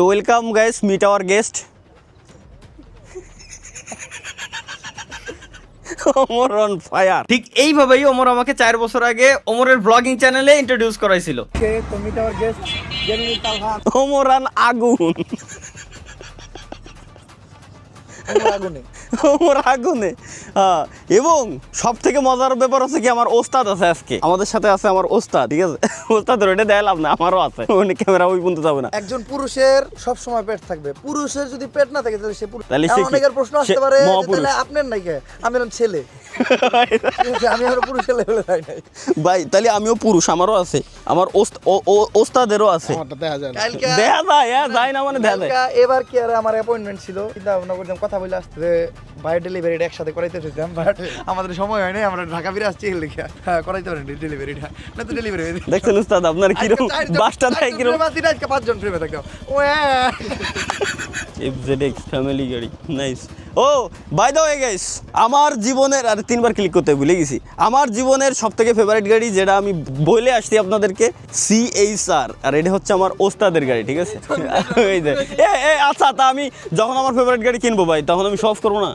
তো welcome guys, meet our guest Omar on fire. ঠিক এইভাবেই ওমর আমাকে 4 বছর আগে ওমরের ব্লগিং চ্যানেলে ইন্ট্রোডিউস করাইছিল। তো meet our guest genuine Talhan Omar on আগুন, ওমর আগুনে। হ্যাঁ, এবং সব থেকে মজার ব্যাপার হচ্ছে কি, আমার ওস্তাদ আছে আজকে আমাদের সাথে, আছে আমার ওস্তাদ। ঠিক আছে, ওস্তাদের ওইটা দেয় লাভ না, আমারও আছে। ওখানে ক্যামেরা ওই পর্যন্ত যাবে না। একজন পুরুষের সব সময় পেট থাকবে, পুরুষের যদি পেট না থাকে তাহলে সে পুরুষ। তাহলে সে কি? অনেকের প্রশ্ন আসতে সে পারে মহাপুরুষ। তাহলে আপনার নাই কে, আমি হলাম ছেলে। ঠিক আছে, আমি আর পুরুষের লেভেলে যাই নাই ভাই, তাহলে আমিও পুরুষ, আমারও আছে, আমার ওস্তাদেরও আছে। দেখা যায়, যায় না মানে দেখা যায়। এবার কি আর আমার অ্যাপয়েন্টমেন্ট ছিল, চিন্তা ভাবনা করতাম কথা বলে আসতে ভাই ডেলিভারিটা একসাথে করাইতে চাইতাম, বাট আমাদের সময় হয় নাই, আমরা ঢাকা ফিরে আসছি লিখা করাইতে পারেন ডেলিভারিটা, না তো ডেলিভারি দেখছেন উস্তাদ আপনার কিরকম বাসটা থাকে, কিরকম 5 জন ফ্রেমে থাকতাম। FZX ফ্যামিলি গাড়ি, nice. Oh by the way guys, আমার জীবনের, আর 3বার ক্লিক করতে ভুলে গেছি, আমার জীবনের সবথেকে ফেভারিট গাড়ি যেটা আমি বলে আসছি আপনাদেরকে, CHR। আর এটা হচ্ছে আমার ওস্তাদের গাড়ি। ঠিক আছে, এই যে আচ্ছা, তা আমি যখন আমার ফেভারিট গাড়ি কিনবো ভাই, তখন আমি সব করবো না।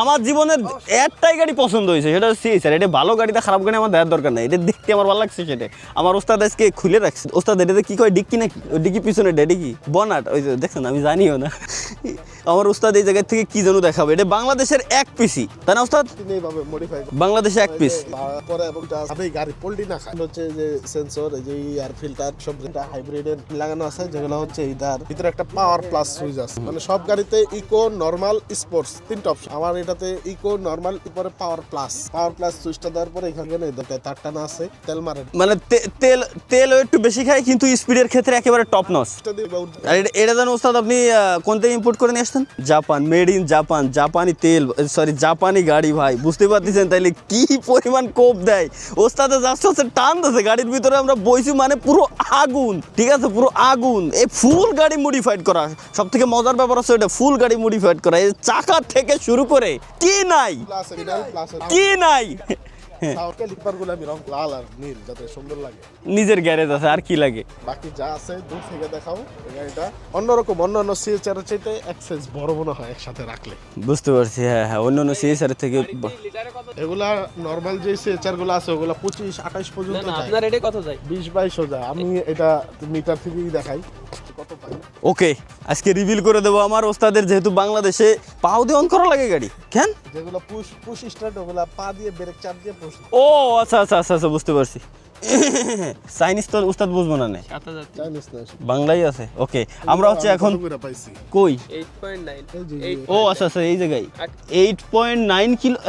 আমার জীবনের একটাই গাড়ি পছন্দ হয়েছে, সেটা হচ্ছে CHR। এটা ভালো গাড়িটা, খারাপ গাড়ি আমার দেওয়ার দরকার নাই, এটা দেখতে আমার ভালো লাগছে সেটা। আমার ওস্তাদ আজকে খুলে রাখছে। ওস্তাদ এটাতে কি কয়, ডিক্কি নাকি? ওই ডিক্কি পিছনে ডিক্কি বনাট, ওই যে দেখছেন, আমি জানিও না। আমার ওস্তাদ এই জায়গা থেকে কি যেন দেখাবে। এটা বাংলাদেশের এক পিসি, তাই না ওস্তাদ? বাংলাদেশে এক পিস পরে এবং আপনি গাড়ি পোল্ট্রি না খান হচ্ছে যে সেন্সর, এই যে এয়ার ফিল্টার সব যেটা হাইব্রিডের লাগানো আছে, যেগুলো হচ্ছে এটার ভিতরে একটা পাওয়ার প্লাস সুইচ আছে। মানে সব গাড়িতে ইকো, নরমাল, স্পোর্টস 3টা অপশন। আমার এটাতে ইকো, নরমাল, পরে পাওয়ার প্লাস সুইচটা দেওয়ার পরে এখানে তার টানা আছে, তেল মারে, মানে তেল একটু বেশি খায়, কিন্তু স্পিডের ক্ষেত্রে একেবারে টপ নচ। আর এটা জানো ওস্তাদ, আপনি কোন থেকে ইম্পোর্ট করে নিয়ে আসতেন? জাপান, মেড ইন জাপান, জাপানি তেল, সরি জাপানি গাড়ি। ভাই বুঝতে পারতেছেন তাইলে কি পরিমাণ কোপ দেয় ওস্তাদে, জাস্ট হচ্ছে টান দিচ্ছে গাড়ির ভিতরে, আমরা বইছি মানে পুরো আগুন। ঠিক আছে, পুরো আগুন। এই ফুল গাড়ি মডিফাইড করা, সব থেকে মজার ব্যাপার হচ্ছে এটা, ফুল গাড়ি মডিফাইড করা, এই চাকা থেকে শুরু করে কি নাই কি নাই। নিজের গ্যারেজ আছে, আর কি লাগে? বাকি যা আছে দূর থেকে দেখাও। গাড়িটা অন্যরকম, অন্যান্য CHR এর চাইতে এক সাইজ বড় মনে হয় একসাথে রাখলে। বুঝতে পারছি, হ্যাঁ হ্যাঁ, অন্যান্য CHR থেকে। এগুলা নরমাল যে CHR গুলো আছে ওগুলা 25-28 পর্যন্ত যায়। আপনার এটা কত যায়? 20-22 যায়। আমি এটা মিটার থেকেই দেখাই কত পাই। ওকে, আজকে রিভিল করে দেবো আমার ওস্তাদের, যেহেতু বাংলাদেশে পাও দিয়ে অন করা লাগে গাড়ি। কেন যেগুলো পুশ স্টার্ট, ওগুলা পা দিয়ে ব্রেক চাপ দিয়ে পুশ। ও আচ্ছা আচ্ছা আচ্ছা আচ্ছা, বুঝতে পারছি। চাইনিজ তো উস্তাদ বুঝবো না, চাইনিজ না, বাংলাই আছে। ওকে, আমরা হচ্ছে এখন কই? 8.9। ও আচ্ছা আচ্ছা, এই জায়গায় 8.9 কিলো।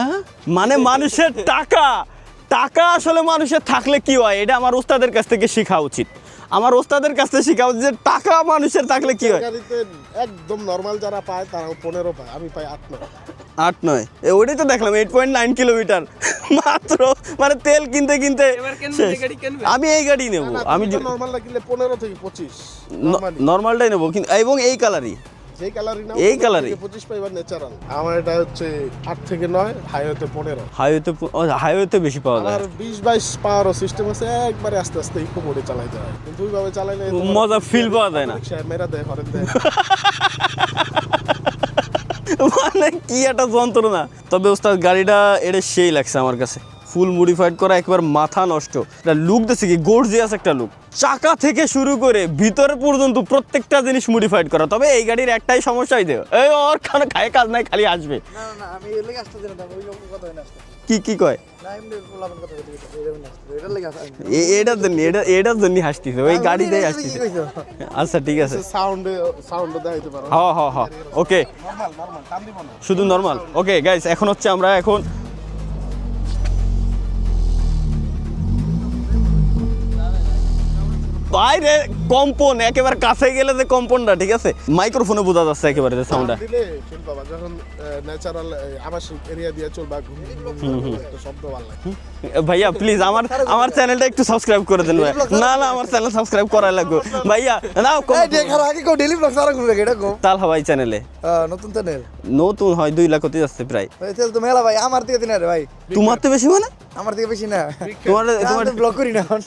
মানে মানুষের টাকা আসলে মানুষের থাকলে কি হয়, এটা আমার ওস্তাদের কাছ থেকে শেখা উচিত। আমার ওস্তাদের কাছ থেকে শেখা উচিত যে টাকা মানুষের থাকলে কি হয়। গাড়িতে একদম নরমাল যারা পায় তারাও 15 পায়, আমি পাই 8-9। 8-9, ওইটাই তো দেখলাম, 8.9 কিলোমিটার মাত্র। মানে তেল কিনতে আমি এই গাড়ি নেবো। আমি নরমালটা কিনলে 15 থেকে 25 নরমালটাই নেবো, কিন্তু এবং এই কালারই, যেই কালারই নাও, এই কালারই 25 পাইবার ন্যাচারাল। আমার এটা হচ্ছে 8 থেকে 9, হাইওয়েতে 15। হাইওয়েতে বেশি পাওয়া যায়। আর 20-22 পাওয়ারও সিস্টেম আছে, একবারে আস্তে আস্তে ইকো মোডে চালাইতে হয়, কিন্তু ওইভাবে চালাইলে মজা ফিল পাওয়া যায় না। মেরা দেয়, হরেন দেয়। মানে কি একটা যন্ত্রণা। তবে ওস্তাদ গাড়িটা এটা সেই লাগছে আমার কাছে, ফুল মডিফাইড করা, একবার মাথা নষ্ট। এটা লুক দেখছে কি গর্জিয়াস একটা লুক, চাকা থেকে শুরু করে ভিতরে পর্যন্ত প্রত্যেকটা জিনিস মডিফাইড করা। তবে এই গাড়ির একটাই সমস্যাই দেয়, এই ওর খায় কাজ নাই, খালি আসবে। না না, আমি এর লাগি আসতে দিলাম, ওই লোক কথা হয় না। কি কয় না, এমনি বলাবেন কথা বলতে এটার লাগি আসতে। এটার জন্য হাসতেছে, ওই গাড়িতেই হাসতেছে। আচ্ছা ঠিক আছে, সাউন্ড দেখাইতে পারো। হ্যাঁ ওকে, নরমাল টান দিব না, শুধু নরমাল। ওকে গাইস, এখন হচ্ছে আমরা এখন বাইরে কম্পন, একেবারে কাছে গেলে যে কম্পনটা, ঠিক আছে, মাইক্রোফোনে বোঝা যাচ্ছে একেবারে যে সাউন্ডটা। দিলে ফিল পাবা যখন ন্যাচারাল আবাসিক এরিয়া দিয়ে চলবা, একটা শব্দ ভালো লাগে। ভাইয়া প্লিজ আমার চ্যানেলটা একটু সাবস্ক্রাইব করে দেন ভাই। না আমার চ্যানেল সাবস্ক্রাইব করা লাগবে ভাইয়া। নাও এই দেখার আগে কো ডেইলি ব্লগ সারা ঘুরে এটা কো তালহা ভাই চ্যানেলে নতুন চ্যানেল, নতুন হয় 2 লাখ হতে যাচ্ছে প্রায়। ভাই তেল তো মেলা ভাই, আমার থেকে দিন রে ভাই। তোমার তো বেশি, মানে আমার থেকে বেশি না, তোমার ব্লগ করি না এখন।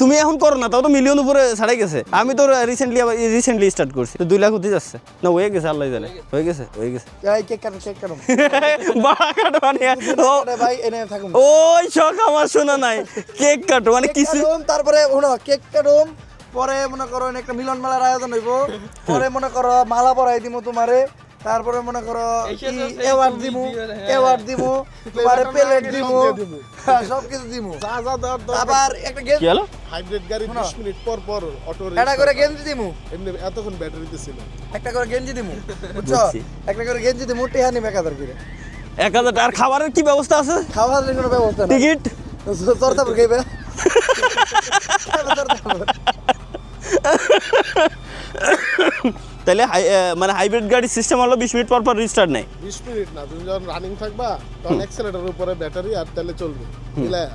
তুমি এখন করো না, তাও তো মিলিয়ন উপরে ছাড়াই গেছে, আমি তো রিসেন্টলি স্টার্ট করছি, তো 2 লাখ হতে যাচ্ছে না, হয়ে গেছে, আল্লাহ জানে, হয়ে গেছে। এই কেক কাটো বাড়া কাটো মানে ভাই এনে থাকুন। ওই শখ আমার শোনা নাই, কেক কাটো মানে কিছু। তারপরে কেক কাটুম, পরে মনে করো একটা মিলন মেলার আয়োজন হইব, পরে মনে করো মালা পরাই দিমু তোমারে, তারপরে মনে করো অ্যাওয়ার্ড দিমু তোমারে, প্লেট দিমু, সবকিছু দিমু। আবার একটা কি হলো? হাইব্রিড গাড়ি 20 মিনিট পর পর অটো একটা করে গেঞ্জি দিমু, এমনি এতক্ষণ ব্যাটারিতে ছিল। একটা করে গেঞ্জি দিমু, বুঝছো? বুঝছি। একটা করে গেঞ্জি দিমু, টেহা নিবে 1000 করে। 1000। আর খাবারের কি ব্যবস্থা আছে? খাওয়ার কোনো ব্যবস্থা নেই, টিকিট? চর্চাপুর খাইবে। তাহলে মানে হাইব্রিড গাড়ির সিস্টেম হলো 20 মিনিট পর পর রিস্টার্ট নেয়। 20 মিনিট না, তুমি যখন রানিং থাকবা তখন অ্যাক্সেলেটরের উপরে ব্যাটারি আর তেলে চলবে মিলায়া।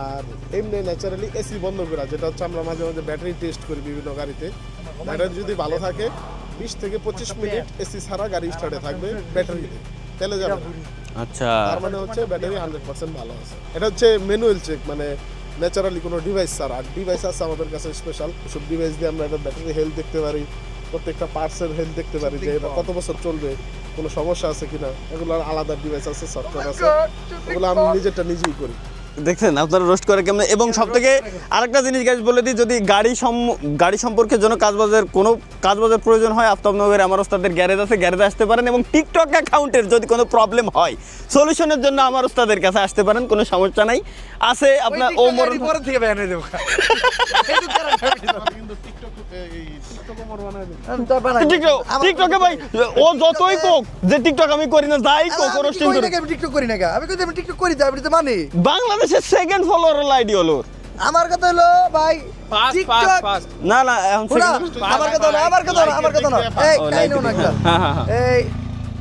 আর এমনি ন্যাচারালি এসি বন্ধ করা, যেটা হচ্ছে আমরা মাঝে মাঝে ব্যাটারি টেস্ট করি বিভিন্ন গাড়িতে। ব্যাটারি যদি ভালো থাকে 20 থেকে 25 মিনিট এসি ছাড়া গাড়ি স্টার্টে থাকবে, ব্যাটারিতে তেলে যাবে না। আচ্ছা, তার মানে হচ্ছে ব্যাটারি 100% ভালো আছে। এটা হচ্ছে ম্যানুয়াল চেক, মানে ন্যাচারালি কোনো ডিভাইস ছাড়া। আর ডিভাইস আছে আমাদের কাছে স্পেশাল, সব ডিভাইস দিয়ে আমরা এটা ব্যাটারি হেলথ দেখতে পারি, প্রত্যেকটা পার্টসের হেলথ দেখতে পারি, যে এটা কত বছর চলবে, কোনো সমস্যা আছে কিনা। এগুলোর আলাদা ডিভাইস আছে, সফটওয়্যার আছে, এগুলো আমি নিজেরটা নিজেই করি। দেখছেন আপনারা রোস্ট করে কেমন। এবং সব থেকে আরেকটা জিনিস গাইজ বলে দিই, যদি গাড়ি সম্পর্কে জন্য কোনো কাজবাজের প্রয়োজন হয়, আফতাবনগরে আমার ওস্তাদের গ্যারেজ আছে, গ্যারেজে আসতে পারেন। এবং টিকটক অ্যাকাউন্টের যদি কোনো প্রবলেম হয়, সলিউশনের জন্য আমার ওস্তাদের কাছে আসতে পারেন, কোনো সমস্যা নাই। আছে আপনার পরে থেকে ব্যান হয়ে যাবো। কিন্তু টিকটকে টিকটকে ভাই ও যতই কোক যে টিকটক আমি করি না, যাই কোক রোস্টিং করি। আমি টিকটক করি না, আমি কই আমি টিকটক করি, আমি তো মানি। বাংলাদেশের সেকেন্ড ফলোয়ার আইডি হলো। আমার কথা হলো ভাই টিকটক না না এখন আমার কথা না এই কাইনো না একটা। এই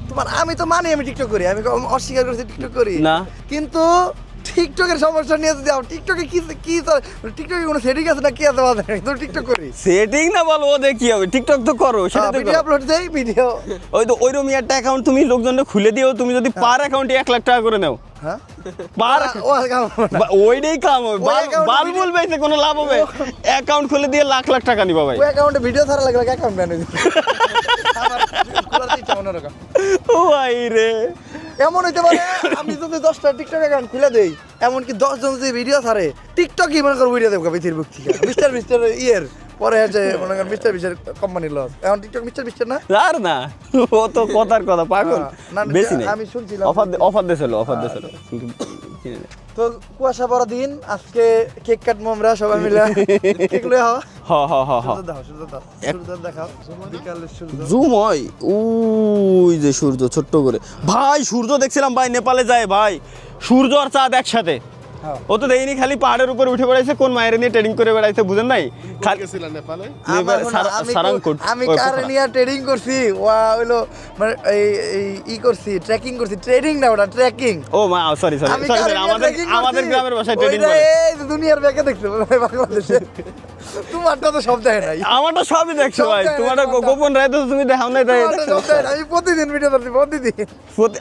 তোমার আমি তো মানি আমি টিকটক করি, আমি অস্বীকার করছি টিকটক করি না, কিন্তু টিকটকের সমস্যা নিয়ে যদি টিকটকে কি টিকটকে কোনো সেটিং আছে না, কি আছে বাদ তো টিকটক করি। সেটিং না বলো, ওদের কি হবে, টিকটক তো করো, সেটা তো ভিডিও আপলোড দেই, ভিডিও ওই তো ওইরকম একটা অ্যাকাউন্ট তুমি লোকজনকে খুলে দিও, তুমি যদি পার অ্যাকাউন্টে 1 লাখ টাকা করে নাও, হ্যাঁ পার ওইটাই কাম হবে। বাল বলবে যে কোনো লাভ হবে, অ্যাকাউন্ট খুলে দিয়ে লাখ লাখ টাকা নিবা ভাই। ওই অ্যাকাউন্টে ভিডিও ছাড়া লাগবে, অ্যাকাউন্ট ব্যান হয়ে যাবে। আমার খোলার ইচ্ছা অন্যরকম। ও ভাই রে, এমন হইতে পারে আমি যদি 10টা টিকটক অ্যাকাউন্ট খুলে দেই, এমনকি 10 জন যদি ভিডিও ছাড়ে, টিকটকই মনে করো ভিডিও দেবো পৃথিবীর বুক থেকে মিস্টার ইয়ের পরে আছে মনে করেন মিস্টার বিস্টার কোম্পানির লস। এখন টিকটক মিস্টার বিস্টার না, আর না ও তো কথার কথা পাগল, না, বেশি নেই। আমি শুনছিলাম অফার দিছিল তো কুয়াশা বড় দিন, আজকে কেক কাটবো আমরা সবাই মিলে। কেক লয়ে হও, সূর্য দেখাও, বিকালের সূর্য জুম হয় ওই যে সূর্য ছোট্ট করে। ভাই সূর্য দেখছিলাম ভাই, নেপালে যায় ভাই, সূর্য আর চাঁদ একসাথে। ও তো দেখিনি, খালি পাহাড়ের উপর উঠে বেড়াইছে, কোন মায়ের নিয়ে ট্রেডিং করে বেড়াইছে বুঝেন নাই। গেছিলাম নেপালে, আমি কারে নিয়ে ট্রেডিং করছি, ওয়া হইলো মানে এই করছি, ট্রেকিং করছি, ট্রেডিং না ওটা ট্রেকিং। ও মা সরি আমাদের গ্রামের ভাষায় ট্রেডিং করে। এই দুনিয়ার ব্যাকে দেখছো ভাই বাংলাদেশে, তোমারটা তো সব দেখে নাই, আমারটা সবই দেখছো ভাই, তোমারটা গোপন রায় তো তুমি দেখাও নাই তাই। আমি প্রতিদিন ভিডিও করছি, প্রতিদিন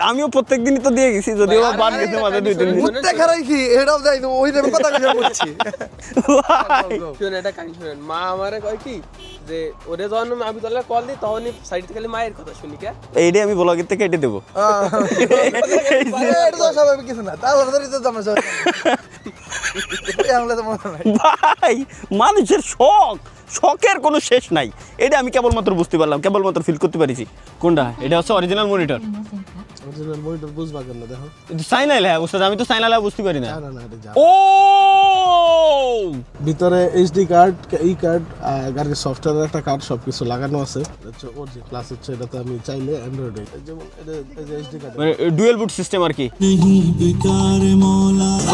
আমিও প্রত্যেকদিনই তো দিয়ে গেছি, যদিও বাদ গেছে মাঝে 2-3 দিন। ঘুরতে খারাইছি, এটাও যাই ওই যে কথা বলছি। শুনেন এটা কাহিনী শুনেন, মা আমারে কয় কি যে ওরে যখন আমি তোলা কল দিই তখনই সাইড থেকে খালি মায়ের কথা শুনি। কে এইটাই আমি ব্লগের থেকে কেটে দেবো। এটা তো স্বাভাবিক কিছু না, তাহলে তো জানা যায় ভাই মানুষের শখের কোনো শেষ নাই। এটা আমি কেবলমাত্র বুঝতে পারলাম, কেবলমাত্র ফিল করতে পারিছি। কোনটা এটা হচ্ছে অরিজিনাল মনিটর। অরিজিনাল মনিটর বুঝবা কেন দেখো, সাইনাল হ্যাঁ বুঝতে, আমি তো সাইনাল বুঝতে পারি না। না এটা যা ও ভিতরে এইচডি কার্ড, ই কার্ড, গাড়ির সফটওয়্যারের একটা কার্ড, সবকিছু লাগানো আছে। হচ্ছে ওজি প্লাস হচ্ছে, এটাতে আমি চাইলে অ্যান্ড্রয়েডে যেমন এটা এই যে এইচডি কার্ড, মানে ডুয়েল বুট সিস্টেম আর কি।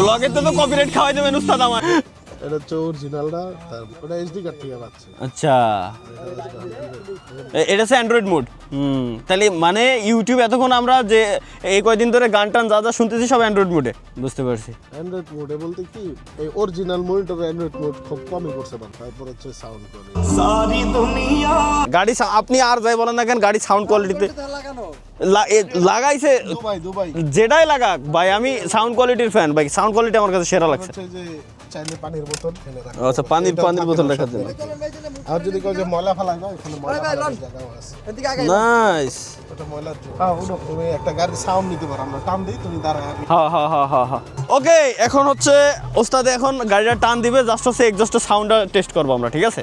ব্লগে তো কপিরাইট খাওয়াই দেবেন উস্তাদ আমার। এটা হচ্ছে অরিজিনালটা, ওটা এইচডি কার্ড থেকে পাচ্ছে। আচ্ছা এটা হচ্ছে অ্যান্ড্রয়েড মোড। তাহলে মানে ইউটিউব এতক্ষণ আমরা যে এই কয়দিন ধরে গান টান যা যা শুনতেছি সব অ্যান্ড্রয়েড মোডে, বুঝতে পারছি। অ্যান্ড্রয়েড মোডে বলতে কি, এই অরিজিনাল মনিটর অ্যান্ড্রয়েড মোড খুব কমই করছে, তারপর হচ্ছে সাউন্ড কোয়ালিটি। গাড়ি আপনি আর যাই বলেন না কেন, গাড়ি সাউন্ড কোয়ালিটিতে লাগাইছে দুবাই যেটাই লাগাক ভাই, আমি সাউন্ড কোয়ালিটির ফ্যান ভাই, সাউন্ড কোয়ালিটি আমার কাছে সেরা লাগছে। হচ্ছে যে চাইলে পানির বোতল এনে রাখা আচ্ছা পানির বোতল রাখার জন্য আর যদি কেউ যে ময়লা ফেলা যায় এখানে ময়লা ফেলার জায়গাও আছে এদিকে আগে নাইস ওটা ময়লার জন্য তুমি একটা গাড়ি সাউন্ড নিতে পারো আমরা টান দিই তুমি দাঁড়ায় হ্যাঁ ওকে এখন হচ্ছে ওস্তাদ এখন গাড়িটা টান দিবে জাস্ট হচ্ছে এক্সস্ট সাউন্ডটা টেস্ট করবো আমরা ঠিক আছে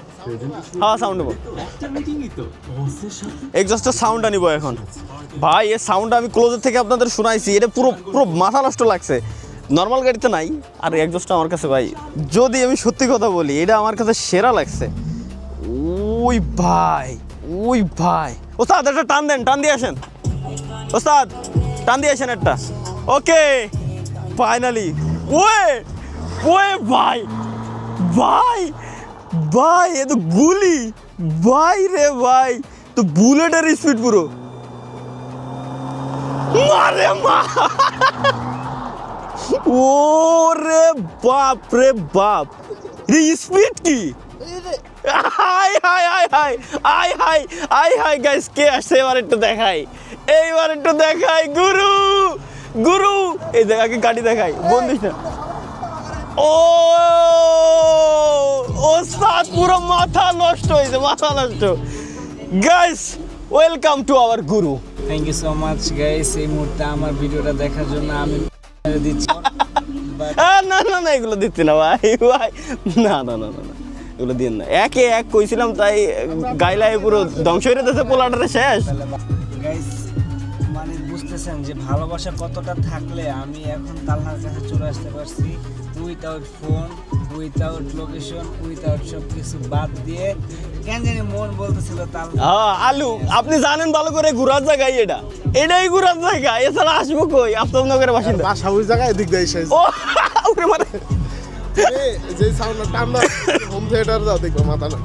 হ্যাঁ সাউন্ড নেবো এক্সস্ট সাউন্ডটা নিব এখন ভাই এই সাউন্ডটা আমি ক্লোজের থেকে আপনাদের শোনাইছি এটা পুরো পুরো মাথা নষ্ট লাগছে নর্মাল গাড়িতে নাই আর এক্সস্টটা আমার কাছে ভাই যদি আমি সত্যি কথা বলি এটা আমার কাছে সেরা লাগছে ওই ভাই ওস্তাদ একটা টান দিয়ে আসেন ওস্তাদ টান দিয়ে আসেন একটা ওকে ফাইনালি ওয়ে ভাই এ তো গুলি ভাই রে ভাই তো বুলেটের স্পিড পুরো মারে মা ও রে বাপ রে স্পিড কি হাই গাইস কে আসছে এবার একটু দেখাই গুরু এই জায়গাকে গাড়ি দেখাই বন্দিস না ও সাত পুরো মাথা নষ্ট হয়েছে guys welcome to our guru thank you so much guys এই মুহূর্তে আমার ভিডিওটা দেখার জন্য আমি দিচ্ছি না এগুলো দিচ্ছি না ভাই না এগুলো দিন না একে এক কইছিলাম তাই গাইলাই পুরো ধ্বংস হয়ে যেতেছে পোলাটারে শেষ গাইস মানে বুঝতেছেন যে ভালোবাসা কতটা থাকলে আমি এখন তালহার কাছে চলে আসতে পারছি without phone without location without সব কিছু বাদ দিয়ে কেন জানি মন বলতেছিল আলু আপনি জানেন ভালো করে ঘোরার জায়গায় এটাই ঘোরার জায়গা এছাড়া আসবো কই আপনাদের বাসিন্দা বাসা ওই জায়গায় এদিক দিয়ে এসে ও মানে যে সাউন্ড টান্ডা হোম থিয়েটার যাও দেখো মাথা না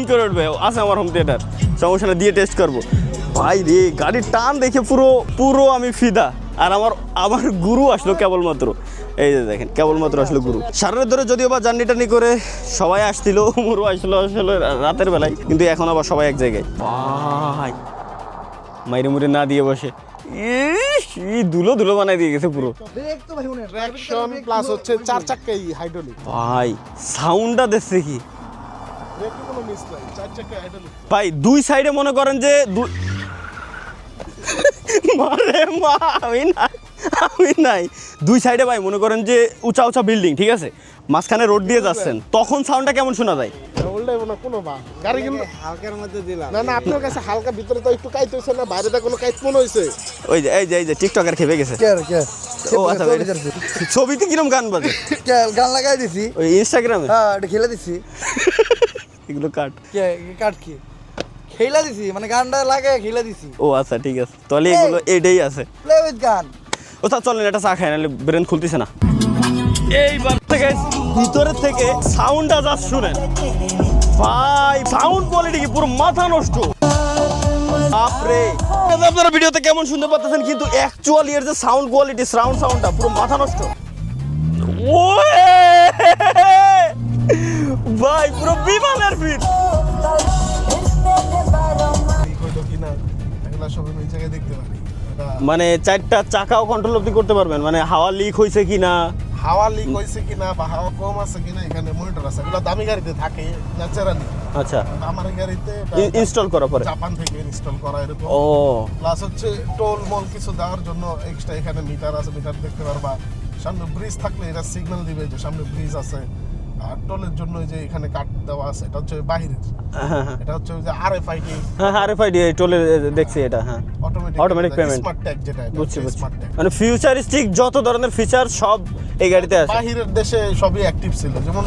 করে উঠবে আছে আমার হোম থিয়েটার সমস্যা দিয়ে টেস্ট করবো ভাই রে গাড়ির টান দেখে পুরো আমি ফিদা আর আমার গুরু আসলো কেবলমাত্র এই যে দেখেন কেবলমাত্র আসলো গুরু সারার ধরে যদিও বা জার্নি টার্নি করে সবাই আসছিল মুরু আসলো রাতের বেলায় কিন্তু এখন আবার সবাই এক জায়গায় ভাই মাইরে মুড়ে না দিয়ে বসে ধুলো বানাই দিয়ে গেছে পুরো ব্রেক তো ভাই উনি ট্র্যাকশন প্লাস হচ্ছে 4 চাকাই হাইড্রোলিক ভাই সাউন্ডটা দেখছে কি ব্রেকে কোনো মিস নাই 4 চাকাই হাইড্রোলিক ভাই দুই সাইডে মনে করেন যে মারে মা আমি নাই দুই সাইডে ভাই মনে করেন যে উঁচা বিল্ডিং ঠিক আছে মাঝখানে রোড দিয়ে যাচ্ছেন তখন সাউন্ডটা কেমন শোনা যায় উল্টাইব না কোনো বা গাড়ি কিন্তু হালকার মধ্যে দিলাম না আপনার কাছে হালকা ভিতরে তো একটু কাইত হইছে না বাইরেটা কোনো কাইত মনে হইছে ওই যে টিকটকার খেপে গেছে কে ও আচ্ছা ছবিতে কিরম গান বাজে গান লাগাই দিছি ওই ইনস্টাগ্রামে হ্যাঁ এটা খেলে দিছি এগুলো কাট কাট কি খেলা দিছি মানে গানটা লাগে খেলা দিছি ও আচ্ছা ঠিক আছে তাহলে এগুলো এটাই আছে প্লে উইথ গান ও তা চলেন এটা চা খাই নাহলে ব্রেন খুলতেছে না এইবার থেকে ভিতরে থেকে সাউন্ডটা যা শুনেন ভাই সাউন্ড কোয়ালিটি কি পুরো মাথা নষ্ট বাপরে আপনারা ভিডিওতে কেমন শুনতে পাচ্ছেন কিন্তু অ্যাকচুয়ালি এর যে সাউন্ড কোয়ালিটি সাউন্ডটা পুরো মাথা নষ্ট ভাই পুরো বিমানের ফিট কিনা এগুলা সব আমি জায়গায় দেখতে পারি মানে চারটা চাকাও কন্ট্রোল অবধি করতে পারবেন মানে হাওয়া লিক হয়েছে কিনা হাওয়া লিক হইছে কিনা বা হাওয়া কম আছে কিনা এখানে মনিটর আছে এগুলো দামি গাড়িতে থাকে ন্যাচারালি আচ্ছা আমার গাড়িতে ইনস্টল করা পরে জাপান থেকে ইনস্টল করা এরকম ও প্লাস হচ্ছে টোল মল কিছু দেওয়ার জন্য এক্সট্রা এখানে মিটার আছে মিটার দেখতে পারবা সামনে ব্রিজ থাকলে এটা সিগন্যাল দিবে যে সামনে ব্রিজ আছে আর টোলের জন্য যে এখানে কাট দেওয়া আছে এটা হচ্ছে বাহিরের এটা হচ্ছে যে আরএফআইডি হ্যাঁ আরএফআইডি টোলে দেখছি এটা হ্যাঁ অটোমেটিক পেমেন্ট স্মার্ট ট্যাগ যেটা বুঝছি স্মার্ট ট্যাগ মানে ফিউচারিস্টিক যত ধরনের ফিচার সব এই গাড়িতে আছে বাহিরের দেশে সবই অ্যাক্টিভ ছিল যেমন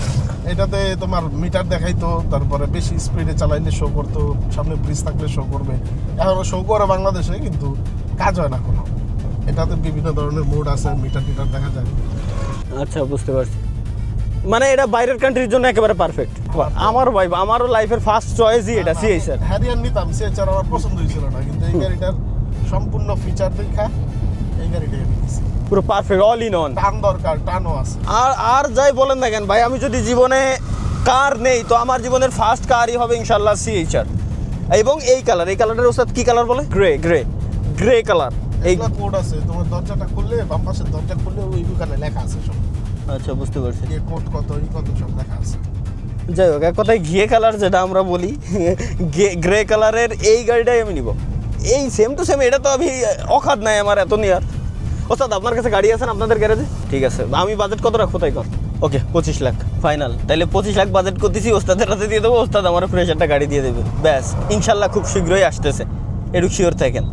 এটাতে তোমার মিটার দেখাইতো তারপরে বেশি স্পিডে চালাইলে শো করতো সামনে ব্রিজ থাকলে শো করবে এখনো শো করে বাংলাদেশে কিন্তু কাজ হয় না কোনো এটাতে বিভিন্ন ধরনের মোড আছে মিটার টিটার দেখা যায় আচ্ছা বুঝতে পারছি মানে এটা বাইরের কান্ট্রির জন্য একেবারে পারফেক্ট আমারও লাইফের ফার্স্ট চয়েসই এটা সিএই স্যার হ্যারিয়ান নিতাম সিএচআর আমার পছন্দ হয়েছিল না কিন্তু এই গাড়িটার সম্পূর্ণ ফিচার দেখা এই গাড়িটাই আমি নিয়েছি পুরো পারফেক্ট অল ইন অন টান দরকার টানও আছে আর যাই বলেন না কেন ভাই আমি যদি জীবনে কার নেই তো আমার জীবনের ফার্স্ট কারই হবে ইনশাআল্লাহ সিএইচআর এবং এই কালারের ওস্তাদ কি কালার বলে গ্রে কালার এই কোড আছে তোমার দরজাটা খুললে বাম পাশের দরজা খুললে ওই দোকানে লেখা আছে সব আচ্ছা বুঝতে পারছি। গিয়ে কোড কত সব দেখা আছে। যাই হোক, এক কথায় ঘিয়ে কালার যেটা আমরা বলি, গ্রে কালারের এই গাড়িটাই আমি নিব। এই সেম টু সেম, এটা তো আমি অখাদ নাই আমার এত নেওয়ার। ওস্তাদ আপনার কাছে গাড়ি আছে না আপনাদের গ্যারেজে? ঠিক আছে, আমি বাজেট কত রাখবো তাই কর। ওকে 25 লাখ ফাইনাল। তাহলে 25 লাখ বাজেট করতেছি, ওস্তাদের হাতে দিয়ে দেবো, ওস্তাদ আমার ফ্রেশ একটা গাড়ি দিয়ে দেবে। ব্যাস, ইনশাল্লাহ খুব শীঘ্রই আসতেছে, একটু শিওর থাকেন।